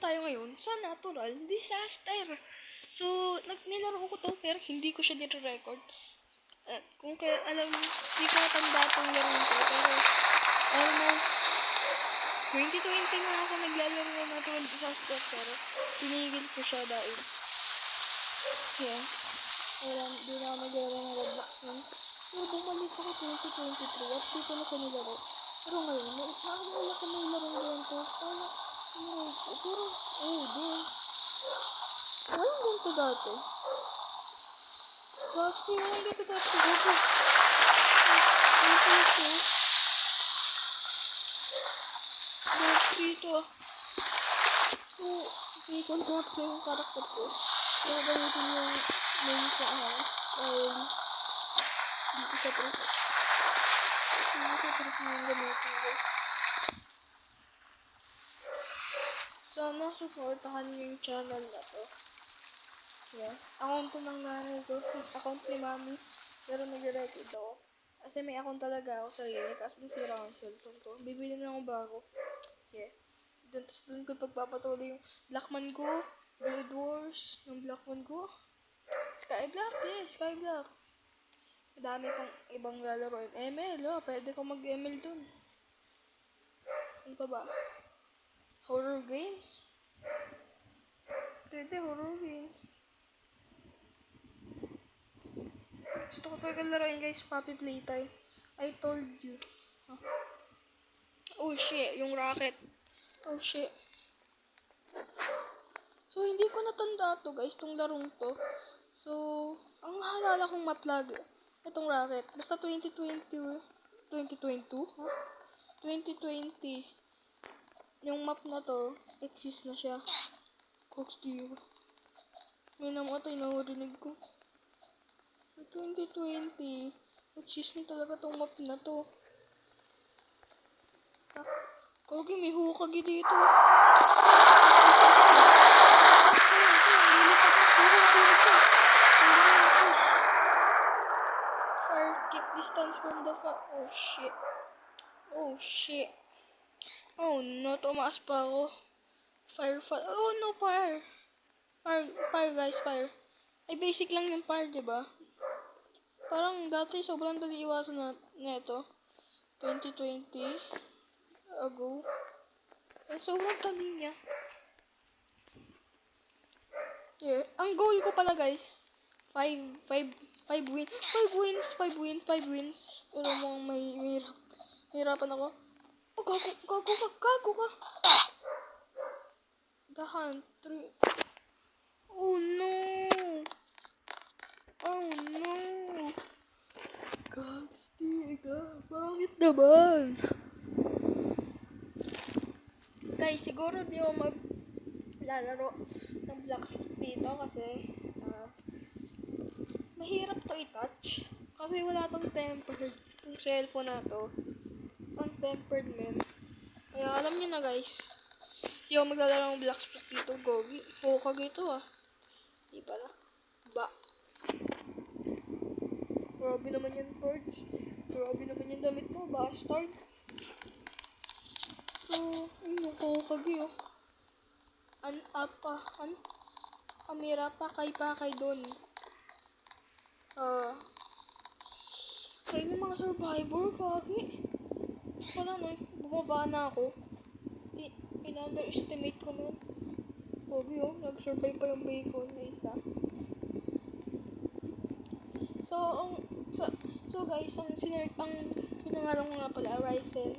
tayo ngayon sa natural disaster. So, nilaro ko to pero hindi ko siya nire-record. Kung kaya alam, hindi ko natanda itong laro ko, pero almost 2020 na ako naglalaro ng natural disaster, pero tinigil ko siya dahil di na ako naglalaro ng Roblox nun. Pero bumalik ako 2023 at di ko na siya nilaro. Pero ngayon, nakakala ko may laro ganito. Pero, walang ganito dati. Kasi walang ganito dati. Dito. So, i-control ko yung karakter ko. So, gamitin yung main ko dahil hindi ko siya press. Hindi ko press yung gamitin ko. Sana supportahan yung channel na to. Account to ng nanay ko. Account ni mami. Pero nag-record ako. Kasi may account talaga ako sa sarili. Kasi nasira ang cellphone ko. Bibili na akong bago. Tapos dun ko pagpapatuloy yung Blackman ko. Bed Wars. Yung Blackman ko. Skyblock. Skyblock. Madami pang ibang lalaroin. ML, pwede ko mag-ML dun. Ano pa ba? Horror games? Pwede, horror games. Gusto ko talaga laruin guys, Puppy Playtime. I told you. Oh shit, yung rocket. Oh shit. So, hindi ko natanda to guys, tong larong to. So, ang nahalala kong map lagi, itong rocket. Basta 2020, huh? 2020. Yung map na to, exist na siya. Cox Dio. May namatay na marinig ko. 2020, exist na talaga tong map na to. Kogi, may hukagi dito. Fire, keep distance from the fire. Oh shit. Oh no, tumaas pa ako. Fire. Oh no, fire. Fire guys, fire. Ay, basic lang yung fire, diba? Parang dati sobrang dali iwasan na ito. 2020 ago. Ay, sobrang dali niya. Ang goal ko pala guys, 5 wins. Pero may hirapan ako. Oh, gago ka. Dahan, 3. Oh no. Gagstiga, bakit naman? Guys, siguro di ako maglalaro ng Blackstone dito kasi mahirap to i-touch. Kasi wala tong tempered. Yung cellphone na to, untempered man. Kaya alam nyo na guys, di ako maglalaro ng Blackstone dito. Gogi, hukag ito Di pala. Grabe naman yan, Forge. Grabe naman yung damit mo, bastard. So, ayun, kukagi Kamera pa kay doon. Kayo yung mga survivor, kagi. Wala na, bumaba na ako. In-underestimate ko nun. Kagi nag-survive pa yung bacon na isa. So guys, ang pinangalan ko nga pala, Ryzen.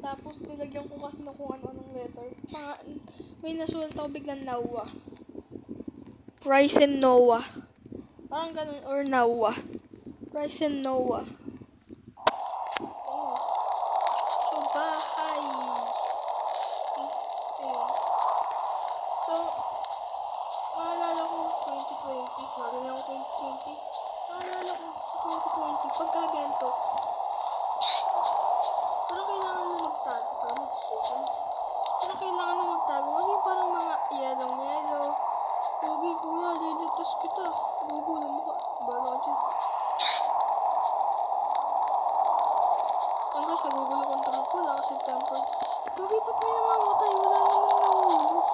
Tapos nilagyan ko kasi na kung ano-anong letter. May nasulat ako biglang Noah. Ryzen Noah. Parang ganun, or Noah. Ryzen Noah. So, bahay. So, naalala ko 2020. Naalala ko 2020. Naalala ko 2020. Pagkaganto. Pero kailangan mo magtago para mag-station. Pero kailangan mo magtago kasi parang mga yellow. Kogi, kuya, liligtas kita. Gugo na mukha. Bala dyan. Ang guys, nagugulo control ko. Wala kasi tempered. Kogi, ba't may namamatay? Wala naman nahulog.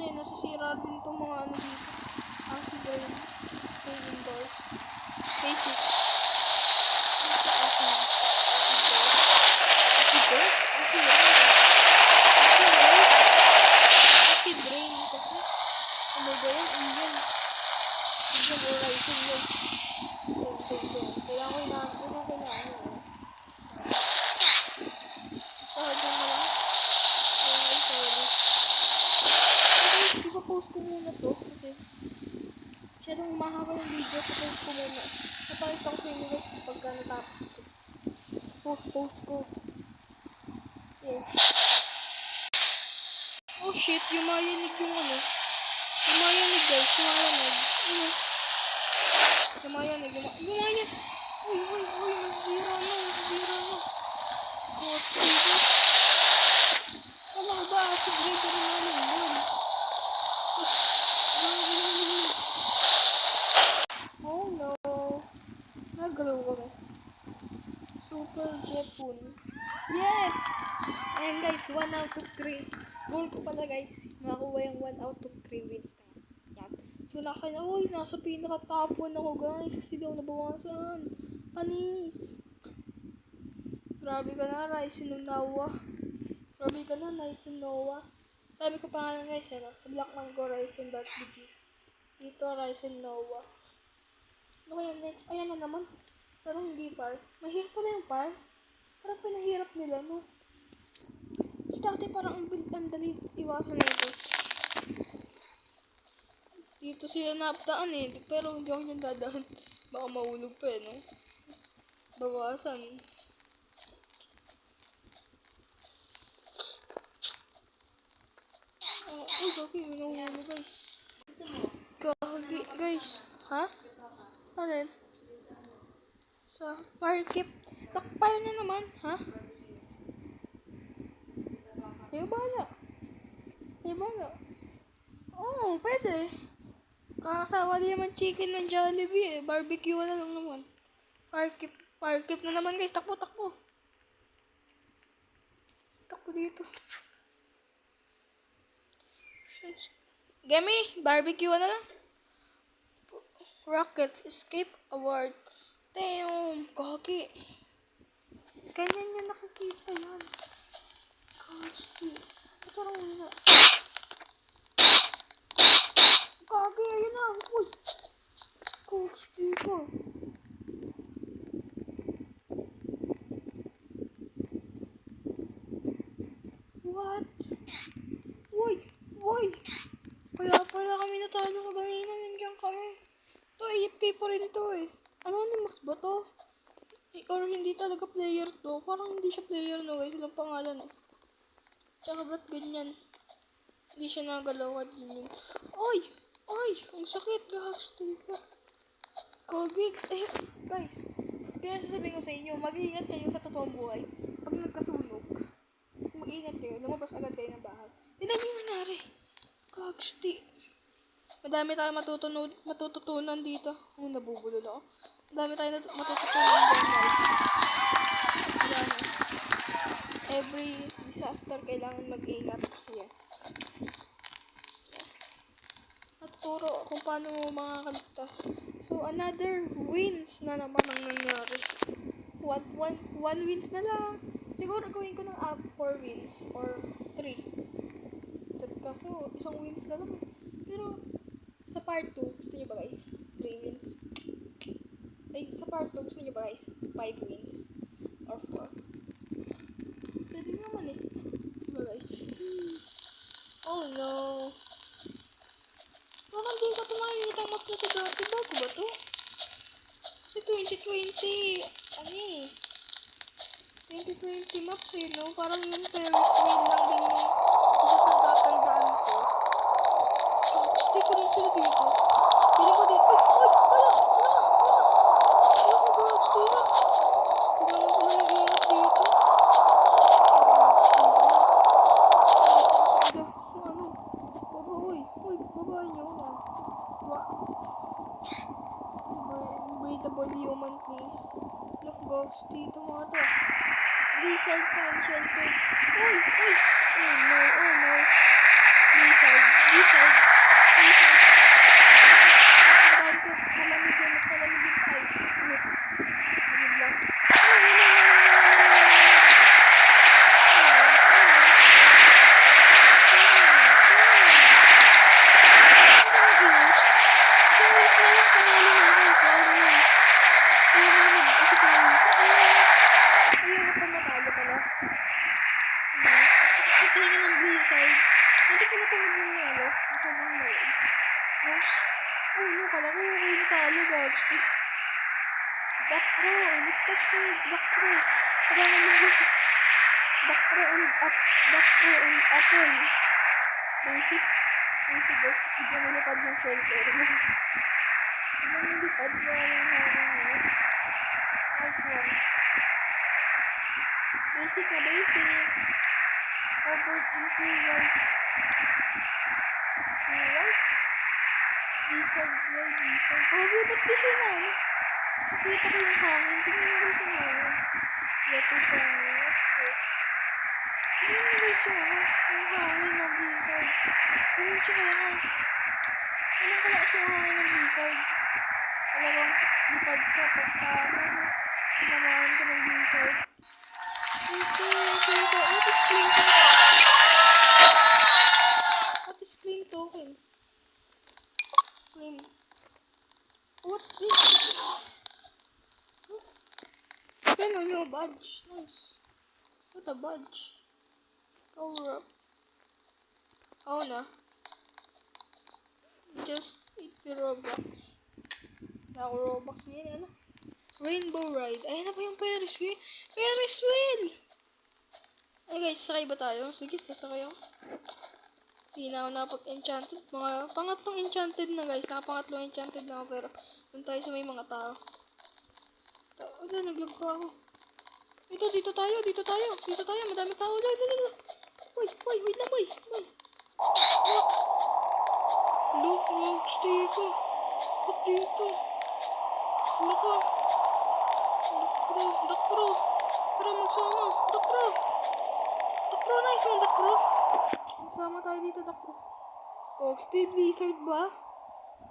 kasi nasisira din itong mga ano dito. Acid rain. Stay indoors. Basic. Acid rain. Acid rain kasi. Ano ba yun? Indian. Indian or rising yun. Kaya ko inaano. Sorry na lang. Sorry. Guys, ipapost ko muna to kasi masyadong mahaba yung video ko muna. Napakita ko sa inyo guys pagka natapos ko. Post ko. Yeah. Oh shit, yumayanig yung ano. Yumayanig guys, yumayanig. Yumayanig. Uy, nasira na. God, dito. Wala ba? Sigurado ko rin naman yun. Oh no. Nagalaw kami. Super Jepun. Yeah! Ayan guys, 1 out of 3. Goal ko pala guys. Makakuha yung 1 out of 3 wins na. Yan. So nasa pinaka-top 1 ako guys. Kasi daw nabawasan. Panis! Grabe ka na, Ryzen Noah. Grabe ka na, Ryzen Noah. Sabi ko pangalan guys, ano? Sa Blackman ko, Ryzen.bg. Dito, Ryzen Noah. Ano kaya next? Ayan na naman. Sarang hindi par. Mahirap pala yung par. Parang pinahirap nila, no? Kasi dati parang ang dali iwasan na ito. Dito sila naaptaan eh. Pero hindi ako yung dadaan. Baka mahulog pa eh, no? Bawasan. Uy, bakit yun ang huli guys? Kagi, guys. Ha? Alin? Sa parkip. Takpay na naman, ha? Ayaw bala. Oo, pwede. Kakasawa din naman chicken ng Jollibee eh. Barbecue na lang naman. Parkip na naman guys. Takbo. Takbo dito. Gemi, barbecue na lang. Rockets Escape Award. Damn, kaki. Ganyan yan nakikita yan. Kaki. Ito lang muna. Kaki, ayun na. Uy. Kaki ko. What? Uy. Kaya pala kami natalo kaganina. Nandiyan kami. Ito, AFK pa rin ito eh. Anonymous ba to? Or hindi talaga player to. Parang hindi siya player no guys. Walang pangalan eh. Tsaka ba't ganyan? Hindi siya nagalaw at ganyan. Oy! Ang sakit guys. Kogig. Eh, guys. Kaya sasabihin ko sa inyo, mag-iingat kayo sa totoong buhay. Pag nagkasunog, mag-iingat kayo. Lumabas agad kayo ng bahay. Tignan niyo yung nangyari. Kagsti. Madami tayong matututunan dito. Nabubulol ako. Madami tayong matututunan dito, guys. Madami. Every disaster, kailangan mag-ingat. Yeah. At turo kung paano makakaligtas. So, another wins na naman ang nangyari. One wins na lang. Siguro gawin ko ng 4 wins or 3. Kaso, isang wins na lang. Pero, sa part 2, gusto nyo ba guys? 3 wins. Ay, sa part 2, gusto nyo ba guys? 5 wins. Or 4. Pwede naman eh. Diba guys? Oh no. Parang di ko ito nakikita map na ito dati. Bago ba ito? Kasi 2020. Ano eh? 2020 map eh, no? Parang yung Paris win lang din yung isa sa tatandaan ko. Stick ko rin sila dito. Pili ko dito. Wala! Wala ko guys, dito. Kailangan ko na nag-iingat dito. So, ano? Babae nyo. Breathable human, please. Look, box dito mga to. Blizzard fan shelter. Oh no. Blizzard. Tandaan ko, malamig yun. Mas malamig yun sa ice. Split. Naging black. Ayoko pa matalo pala. Sakit ka talaga ng Blizzard. Hindi ko natawag yung yelo. Sobrang lawag. No? Oh, no. Kala ko okay natalo, gags. Back pro. Ligtas mo yun. Back pro. Kailangan mo. Back pro and up. Back pro and apple. Basic. Basic guys. Tapos bigyan nilipad yung shelter mo. Bigyan nilipad. Wala lang hangin niya. Nice one. Basic na basic. Covered in pure white. Pure white? Blizzard, white blizzard. Okay, ba't di siya na, ano? Nakita ko yung hangin. Tingnan mo guys yung hangin. Yato pa niya. Okay. Tingnan mo guys yung ano, yung hangin ng blizzard. Ganun siya kalakas. Ganun kalakas yung hangin ng blizzard. Talagang lipad ka pagka, ano, pinamaan ka ng blizzard. What is clean token? What is clean token? Clean. What's this? Can on your badge. Nice. What a badge. Power up. Oh no. Just 80 Robux. Ako Robux niya, ano? Rainbow Ride. Ayun na ba yung Ferris wheel? Ferris wheel! Ay guys, sakay ba tayo? Sige, sasakay ako. Hindi na ako napag-enchanted. Mga pangatlong enchanted na guys. Nakapangatlong enchanted na ako. Pero doon tayo sa may mga tao. Wala, naglag pa ako. Dito tayo. Madami tao. Uy, wait lang, boy. Look, stay ka. Ba't dito? Ano ka? Duck Pro. Tara, magsama. Duck Pro, nice one, Duck Pro. Magsama tayo dito, Duck Pro. Stay Blizzard ba?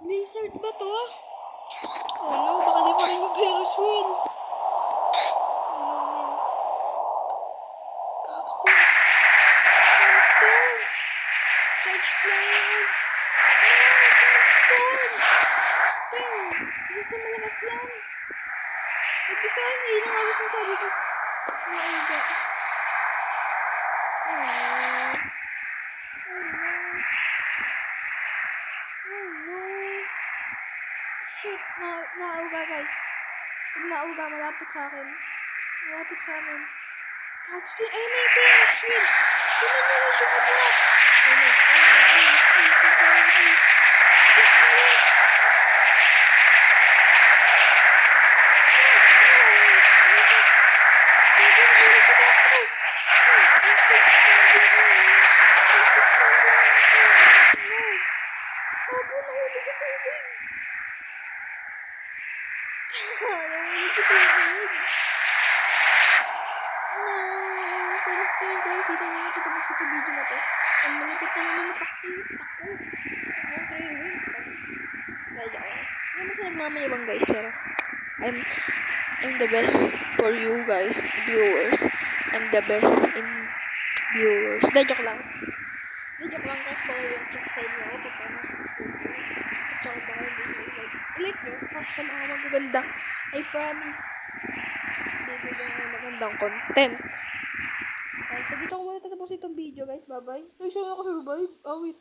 Blizzard ba to? Oh no, baka di pa rin yung Ferris wheel. Oh no, man. Cockstone. Sandstone. Touch flying. No, Sandstone. Damn, isa sa malakas yan. Nag-design, nangabas ng sabi ko. Nauga. Oh no. Shit, nauga guys. Pag nauga, malapit sa akin. Malapit sa amin. Touch the anything, shit. Tingnan mo lang siya kapag. Please. Dito na natapos ito video na to. And malapit naman yung nakakita ko. Gusto nyo, 3 wins. Panis. Dahil ako. Hindi naman sa nagmamayabang guys, pero I'm the best for you guys, viewers. I'm the best in viewers. Dahil joke lang. Joke lang guys, baka yung subscribe nyo ako pagka na-subscribe nyo. At saka baka hindi nyo i-like nyo. Para sa mga magagandang, I promise, bibigyan nyo magandang content. So dito ko muna tatapos itong video guys. Bye bye. Ay, saan ako survive? Oh wait.